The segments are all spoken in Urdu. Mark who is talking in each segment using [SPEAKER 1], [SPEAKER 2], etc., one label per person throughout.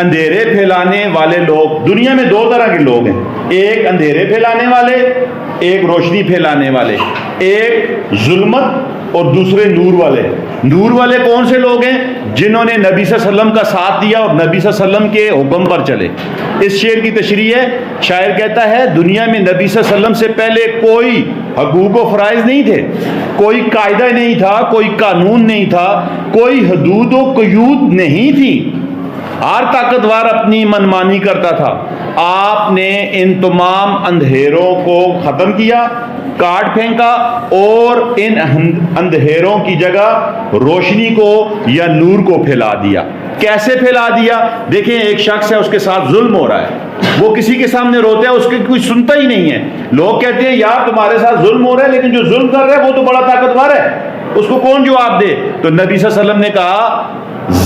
[SPEAKER 1] اندھیرے پھیلانے والے لوگ، دنیا میں دو طرح کے لوگ ہیں، ایک اندھیرے پھیلانے والے، ایک روشنی پھیلانے والے، ایک ظلمت اور دوسرے نور والے۔ نور والے کون سے لوگ ہیں؟ جنہوں نے نبی صلی اللہ علیہ وسلم کا ساتھ دیا اور نبی صلی اللہ علیہ وسلم کے حکم پر چلے۔ اس شعر کی تشریح ہے، شاعر کہتا ہے دنیا میں نبی صلی اللہ علیہ وسلم سے پہلے کوئی حقوق و فرائض نہیں تھے، کوئی قاعدہ نہیں تھا، کوئی قانون نہیں تھا، کوئی حدود و قیود نہیں تھی، ہر طاقتور اپنی منمانی کرتا تھا۔ آپ نے ان تمام اندھیروں کو ختم کیا، کاٹ پھینکا اور ان اندھیروں کی جگہ روشنی کو یا نور کو پھیلا دیا۔ کیسے پھیلا دیا؟ دیکھیں ایک شخص ہے، اس کے ساتھ ظلم ہو رہا ہے، وہ کسی کے سامنے روتا ہے، اس کے کوئی سنتا ہی نہیں ہے۔ لوگ کہتے ہیں یار تمہارے ساتھ ظلم ہو رہا ہے، لیکن جو ظلم کر رہا ہے وہ تو بڑا طاقتور ہے، اس کو کون جواب دے؟ تو نبی صلی اللہ علیہ وسلم نے کہا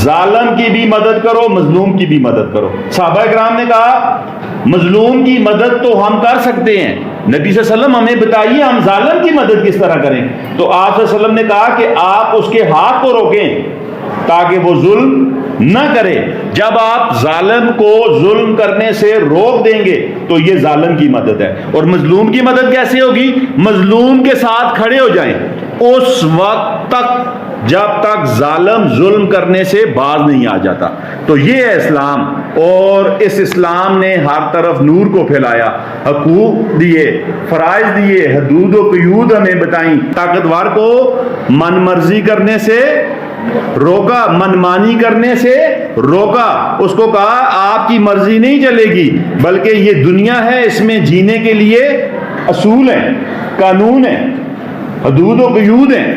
[SPEAKER 1] ظالم کی بھی مدد کرو، مظلوم کی بھی مدد کرو۔ صحابہ کرام نے کہا مظلوم کی مدد تو ہم کر سکتے ہیں، نبی صلی اللہ علیہ وسلم ہمیں بتائیے ہم ظالم کی مدد کس طرح کریں؟ تو آپ صلی اللہ علیہ وسلم نے کہا کہ آپ اس کے ہاتھ کو روکیں تاکہ وہ ظلم نہ کرے۔ جب آپ ظالم کو ظلم کرنے سے روک دیں گے تو یہ ظالم کی مدد ہے۔ اور مظلوم کی مدد کیسے ہوگی؟ مظلوم کے ساتھ کھڑے ہو جائیں اس وقت تک جب تک ظالم ظلم کرنے سے باز نہیں آ جاتا۔ تو یہ ہے اسلام، اور اس اسلام نے ہر طرف نور کو پھیلایا، حقوق دیے، فرائض دیے، حدود و قیود ہمیں بتائیں، طاقتور کو من مرضی کرنے سے روکا، منمانی کرنے سے روکا، اس کو کہا آپ کی مرضی نہیں چلے گی، بلکہ یہ دنیا ہے، اس میں جینے کے لیے اصول ہیں، قانون ہیں، حدود و قیود ہیں۔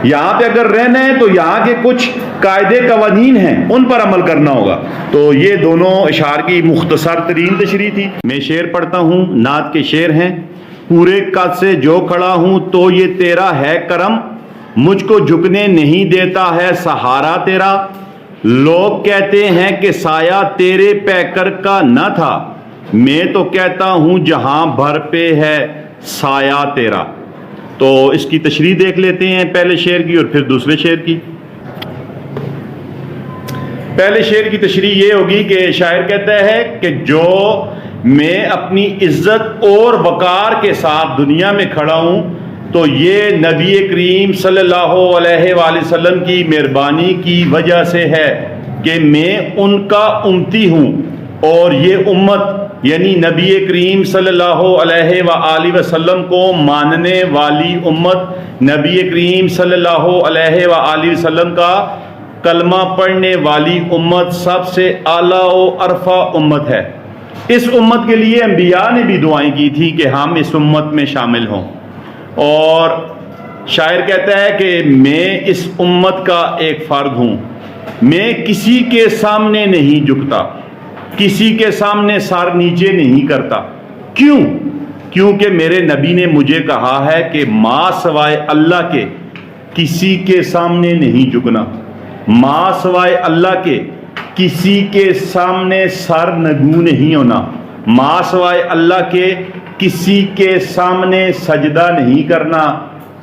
[SPEAKER 1] یہاں پہ اگر رہنا ہے تو یہاں کے کچھ قاعدے قوانین ہیں، ان پر عمل کرنا ہوگا۔ تو یہ دونوں اشعار کی مختصر ترین تشریح تھی۔ میں شعر پڑھتا ہوں، نعت کے شعر ہیں۔ پورے قد سے جو کھڑا ہوں تو یہ تیرا ہے کرم، مجھ کو جھکنے نہیں دیتا ہے سہارا تیرا، لوگ کہتے ہیں کہ سایہ تیرے پیکر کا نہ تھا، میں تو کہتا ہوں جہاں بھر پہ ہے سایہ تیرا۔ تو اس کی تشریح دیکھ لیتے ہیں، پہلے شعر کی اور پھر دوسرے شعر کی۔ پہلے شعر کی تشریح یہ ہوگی کہ شاعر کہتا ہے کہ جو میں اپنی عزت اور وقار کے ساتھ دنیا میں کھڑا ہوں تو یہ نبی کریم صلی اللہ علیہ وآلہ وسلم کی مہربانی کی وجہ سے ہے کہ میں ان کا امتی ہوں، اور یہ امت یعنی نبی کریم صلی اللہ علیہ وآلہ وسلم کو ماننے والی امت، نبی کریم صلی اللہ علیہ وآلہ وسلم کا کلمہ پڑھنے والی امت سب سے اعلیٰ و ارفع امت ہے۔ اس امت کے لیے انبیاء نے بھی دعائیں کی تھی کہ ہم اس امت میں شامل ہوں، اور شاعر کہتا ہے کہ میں اس امت کا ایک فرد ہوں، میں کسی کے سامنے نہیں جھکتا، کسی کے سامنے سر نیچے نہیں کرتا۔ کیوں؟ کیونکہ میرے نبی نے مجھے کہا ہے کہ ما سوائے اللہ کے کسی کے سامنے نہیں جھکنا، ما سوائے اللہ کے کسی کے سامنے سر نگو نہیں ہونا، ما سوائے اللہ کے کسی کے سامنے سجدہ نہیں کرنا،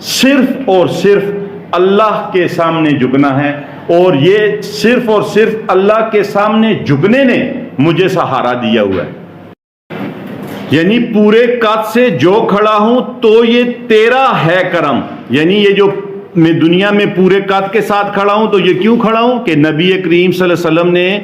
[SPEAKER 1] صرف اور صرف اللہ کے سامنے جھکنا ہے، اور یہ صرف اور صرف اللہ کے سامنے جھکنے نے مجھے سہارا دیا ہوا ہے۔ یعنی پورے قد سے جو کھڑا ہوں تو یہ تیرا ہے کرم، یعنی یہ جو میں دنیا میں پورے قد کے ساتھ کھڑا ہوں تو یہ کیوں کھڑا ہوں کہ نبی کریم صلی اللہ علیہ وسلم نے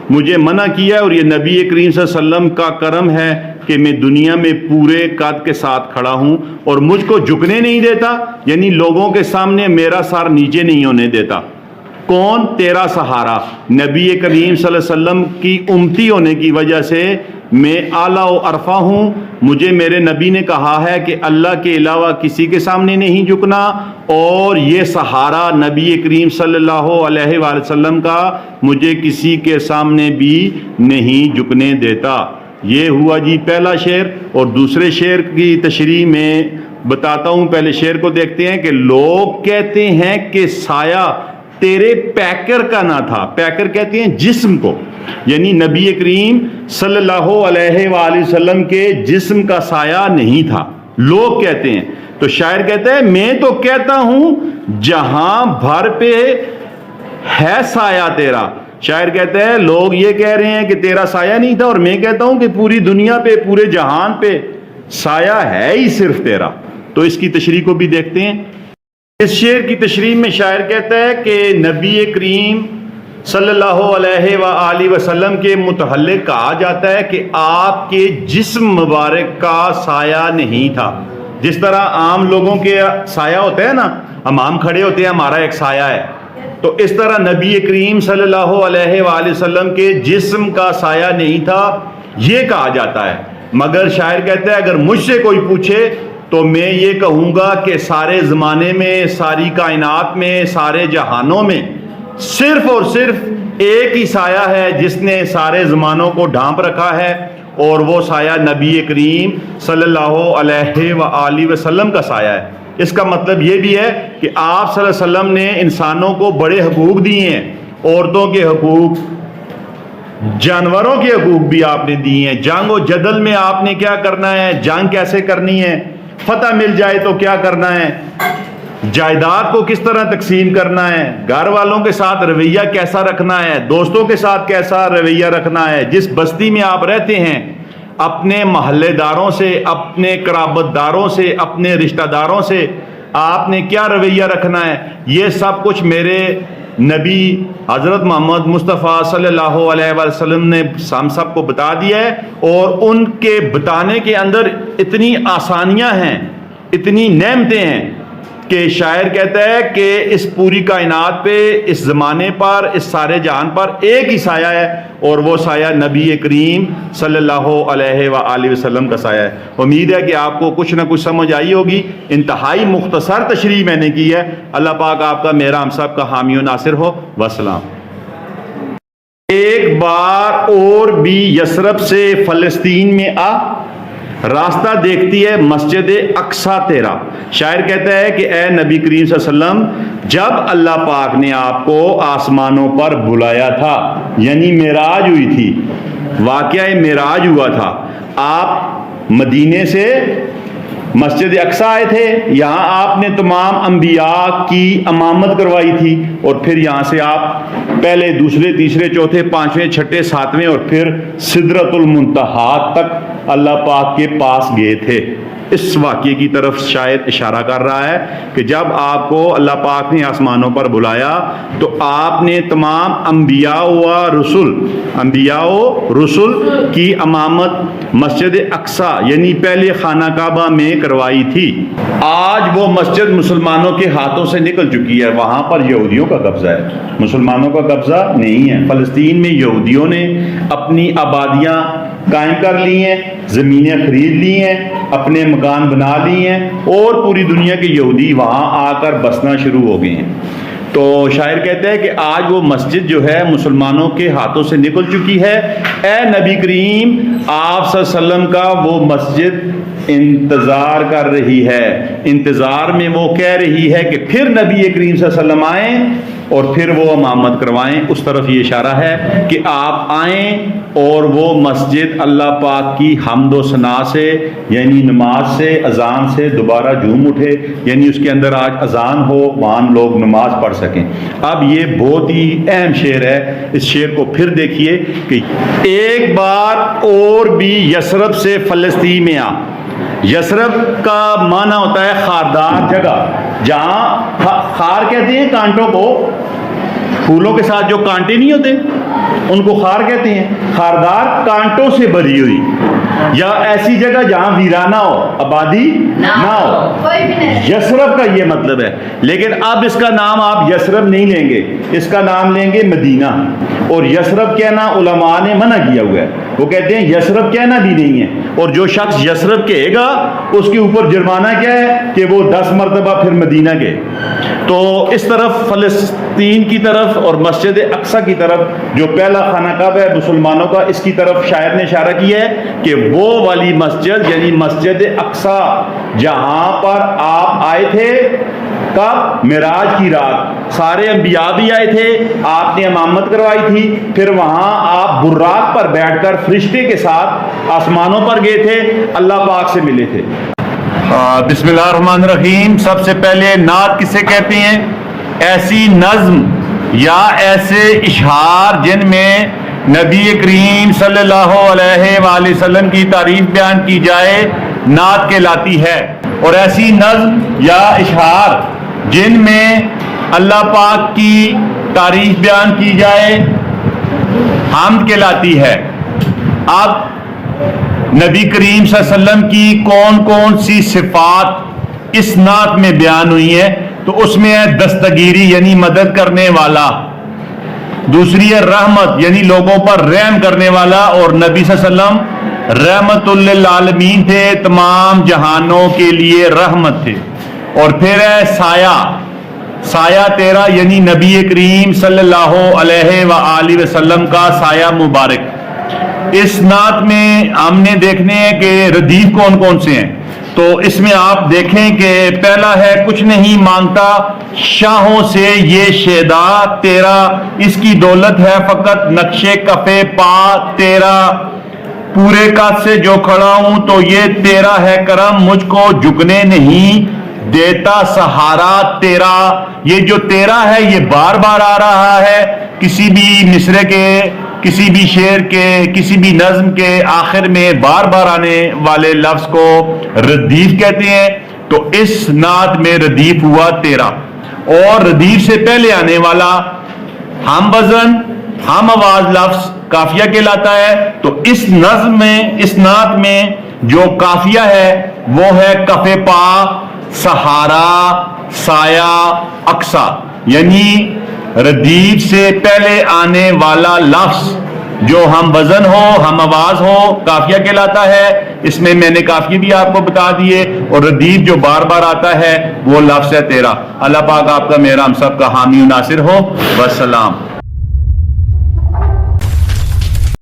[SPEAKER 1] مجھے منع کیا، اور یہ نبی کریم صلی اللہ علیہ وسلم کا کرم ہے کہ میں دنیا میں پورے قد کے ساتھ کھڑا ہوں اور مجھ کو جھکنے نہیں دیتا، یعنی لوگوں کے سامنے میرا سر نیچے نہیں ہونے دیتا۔ کون؟ تیرا سہارا، نبی کریم صلی اللہ علیہ وسلم کی امتی ہونے کی وجہ سے میں اعلیٰ و ارفع ہوں۔ مجھے میرے نبی نے کہا ہے کہ اللہ کے علاوہ کسی کے سامنے نہیں جھکنا، اور یہ سہارا نبی کریم صلی اللہ علیہ وآلہ وسلم کا مجھے کسی کے سامنے بھی نہیں جھکنے دیتا۔ یہ ہوا جی پہلا شعر، اور دوسرے شعر کی تشریح میں بتاتا ہوں۔ پہلے شعر کو دیکھتے ہیں کہ لوگ کہتے ہیں کہ سایہ تیرے پیکر کا نہ تھا، پیکر کہتے ہیں جسم کو، یعنی نبی کریم صلی اللہ علیہ وآلہ وسلم کے جسم کا سایہ نہیں تھا، لوگ کہتے ہیں۔ تو شاعر کہتا ہے میں تو کہتا ہوں جہاں بھر پہ ہے سایہ تیرا، شاعر کہتا ہے لوگ یہ کہہ رہے ہیں کہ تیرا سایہ نہیں تھا، اور میں کہتا ہوں کہ پوری دنیا پہ، پورے جہان پہ سایہ ہے ہی صرف تیرا۔ تو اس کی تشریح کو بھی دیکھتے ہیں۔ اس شعر کی تشریح میں شاعر کہتا ہے کہ نبی کریم صلی اللہ علیہ وآلہ وسلم کے متعلق کہا جاتا ہے کہ آپ کے جسم مبارک کا سایہ نہیں تھا۔ جس طرح عام لوگوں کے سایہ ہوتا ہے نا، ہم عام کھڑے ہوتے ہیں، ہمارا ایک سایہ ہے، تو اس طرح نبی کریم صلی اللہ علیہ وآلہ وسلم کے جسم کا سایہ نہیں تھا، یہ کہا جاتا ہے۔ مگر شاعر کہتا ہے اگر مجھ سے کوئی پوچھے تو میں یہ کہوں گا کہ سارے زمانے میں، ساری کائنات میں، سارے جہانوں میں صرف اور صرف ایک ہی سایہ ہے جس نے سارے زمانوں کو ڈھانپ رکھا ہے، اور وہ سایہ نبی کریم صلی اللہ علیہ وآلہ وسلم کا سایہ ہے۔ اس کا مطلب یہ بھی ہے کہ آپ صلی اللہ علیہ وسلم نے انسانوں کو بڑے حقوق دیے ہیں، عورتوں کے حقوق، جانوروں کے حقوق بھی آپ نے دیے ہیں۔ جنگ و جدل میں آپ نے کیا کرنا ہے، جنگ کیسے کرنی ہے، فتح مل جائے تو کیا کرنا ہے، جائیداد کو کس طرح تقسیم کرنا ہے، گھر والوں کے ساتھ رویہ کیسا رکھنا ہے، دوستوں کے ساتھ کیسا رویہ رکھنا ہے، جس بستی میں آپ رہتے ہیں اپنے محلے داروں سے، اپنے قرابت داروں سے، اپنے رشتہ داروں سے آپ نے کیا رویہ رکھنا ہے، یہ سب کچھ میرے نبی حضرت محمد مصطفیٰ صلی اللہ علیہ وسلم نے ہم سب کو بتا دیا ہے۔ اور ان کے بتانے کے اندر اتنی آسانیاں ہیں، اتنی نعمتیں ہیں کہ شاعر کہتا ہے کہ اس پوری کائنات پہ، اس زمانے پر، اس سارے جہان پر ایک ہی سایہ ہے، اور وہ سایہ نبی کریم صلی اللہ علیہ وآلہ وسلم کا سایہ ہے۔ امید ہے کہ آپ کو کچھ نہ کچھ سمجھ آئی ہوگی۔ انتہائی مختصر تشریح میں نے کی ہے۔ اللہ پاک آپ کا، میرا، ہم سب کا حامی و ناصر ہو۔ وسلام۔ ایک بار اور بھی یثرب سے فلسطین میں آ، راستہ دیکھتی ہے مسجد اقصی تیرا۔ شاعر کہتا ہے کہ اے نبی کریم صلی اللہ علیہ وسلم، جب اللہ پاک نے آپ کو آسمانوں پر بلایا تھا، یعنی معراج ہوئی تھی، واقعہ معراج ہوا تھا، آپ مدینے سے مسجد اقصی آئے تھے، یہاں آپ نے تمام انبیاء کی امامت کروائی تھی، اور پھر یہاں سے آپ پہلے، دوسرے، تیسرے، چوتھے، پانچویں، چھٹے، ساتویں، اور پھر سدرۃ المنتہا تک اللہ پاک کے پاس گئے تھے۔ اس واقعے کی طرف شاعر اشارہ کر رہا ہے کہ جب آپ کو اللہ پاک نے آسمانوں پر بلایا تو آپ نے تمام انبیاء و رسل کی امامت مسجد اقصی یعنی پہلے خانہ کعبہ میں کروائی تھی۔ آج وہ مسجد مسلمانوں کے ہاتھوں سے نکل چکی ہے، وہاں پر یہودیوں کا قبضہ ہے، مسلمانوں کا قبضہ نہیں ہے۔ فلسطین میں یہودیوں نے اپنی آبادیاں قائم کر لی ہیں، زمینیں خرید لی ہیں، اپنے مکان بنا لی ہیں، اور پوری دنیا کے یہودی وہاں آ کر بسنا شروع ہو گئے ہیں۔ تو شاعر کہتا ہے کہ آج وہ مسجد جو ہے مسلمانوں کے ہاتھوں سے نکل چکی ہے۔ اے نبی کریم، آپ صلی اللہ علیہ وسلم کا وہ مسجد انتظار کر رہی ہے، انتظار میں وہ کہہ رہی ہے کہ پھر نبی کریم صلی اللہ علیہ وسلم آئیں اور پھر وہ امامت کروائیں۔ اس طرف یہ اشارہ ہے کہ آپ آئیں اور وہ مسجد اللہ پاک کی حمد و ثنا سے، یعنی نماز سے، اذان سے دوبارہ جھوم اٹھے، یعنی اس کے اندر آج اذان ہو، وہاں لوگ نماز پڑھ سکیں۔ اب یہ بہت ہی اہم شعر ہے، اس شعر کو پھر دیکھیے کہ ایک بار اور بھی یثرب سے فلسطین میں آ۔ یثرب کا معنی ہوتا ہے خاردار جگہ، جہاں خار کہتے ہیں کانٹوں کو، پھولوں کے ساتھ جو کانٹے نہیں ہوتے ان کو خار کہتے ہیں، خاردار کانٹوں سے بھری ہوئی، یا ایسی جگہ جہاں ویرانہ ہو، آبادی نہ ہو۔ یثرب کا یہ مطلب ہے، لیکن اب اس کا نام آپ یثرب نہیں لیں گے، اس کا نام لیں گے مدینہ۔ اور یثرب کہنا علماء نے منع کیا ہوا ہے، وہ کہتے ہیں یثرب کہنا بھی نہیں ہے، اور جو شخص یثرب کہے گا اس کے اوپر جرمانہ کیا ہے کہ وہ 10 مرتبہ پھر مدینہ گئے۔ تو اس طرف فلسطین کی طرف اور مسجد اقصی کی طرف جو پہلا خانہ کعبہ ہے مسلمانوں کا، اس کی طرف شاعر نے اشارہ کیا ہے کہ وہ والی مسجد یعنی مسجد اقصی جہاں پر آپ آئے تھے، کب؟ معراج کی رات، سارے انبیاء بھی آئے تھے، آپ نے امامت کروائی تھی، پھر وہاں آپ براق پر بیٹھ کر فرشتے کے ساتھ آسمانوں پر گئے تھے، اللہ پاک سے ملے تھے۔ بسم اللہ الرحمن الرحیم۔ سب سے پہلے نعت کسے کہتے ہیں؟ ایسی نظم یا ایسے اشعار جن میں نبی کریم صلی اللہ علیہ وآلہ وسلم کی تعریف بیان کی جائے نعت کہلاتی ہے، اور ایسی نظم یا اشعار جن میں اللہ پاک کی تعریف بیان کی جائے حمد کہلاتی ہے۔ اب نبی کریم صلی اللہ علیہ وسلم کی کون کون سی صفات اس نعت میں بیان ہوئی ہیں، تو اس میں ہے دستگیری یعنی مدد کرنے والا، دوسری ہے رحمت یعنی لوگوں پر رحم کرنے والا، اور نبی صلی اللہ علیہ وسلم رحمت للعالمین تھے، تمام جہانوں کے لیے رحمت تھے۔ اور پھر ہے سایہ، سایہ تیرا یعنی نبی کریم صلی اللہ علیہ وآلہ وسلم کا سایہ مبارک۔ اس نعت میں ہم نے دیکھنے ہیں کہ ردیف کون کون سے ہیں، تو اس میں آپ دیکھیں کہ پہلا ہے کچھ نہیں مانگتا شاہوں سے یہ شیدا تیرا، اس کی دولت ہے فقط نقش کفے پا تیرا، پورے قد سے جو کھڑا ہوں تو یہ تیرا ہے کرم، مجھ کو جھکنے نہیں دیتا سہارا تیرا۔ یہ جو تیرا ہے یہ بار بار آ رہا ہے، کسی بھی مصرے کے، کسی بھی شعر کے، کسی بھی نظم کے آخر میں بار بار آنے والے لفظ کو ردیف کہتے ہیں۔ تو اس نعت میں ردیف ہوا تیرا، اور ردیف سے پہلے آنے والا ہم وزن ہم آواز لفظ قافیہ کہلاتا ہے۔ تو اس نظم میں، اس نعت میں جو قافیہ ہے وہ ہے کف پا، سہارا، سایہ، اقصا، یعنی ردیف سے پہلے آنے والا لفظ جو ہم وزن ہو، ہم آواز ہو، قافیہ کہلاتا ہے۔ اس میں نے قافیے بھی آپ کو بتا دیے، اور ردیف جو بار بار آتا ہے وہ لفظ ہے تیرا۔ اللہ پاک آپ کا میرا ہم سب کا حامی و ناصر ہو۔ والسلام۔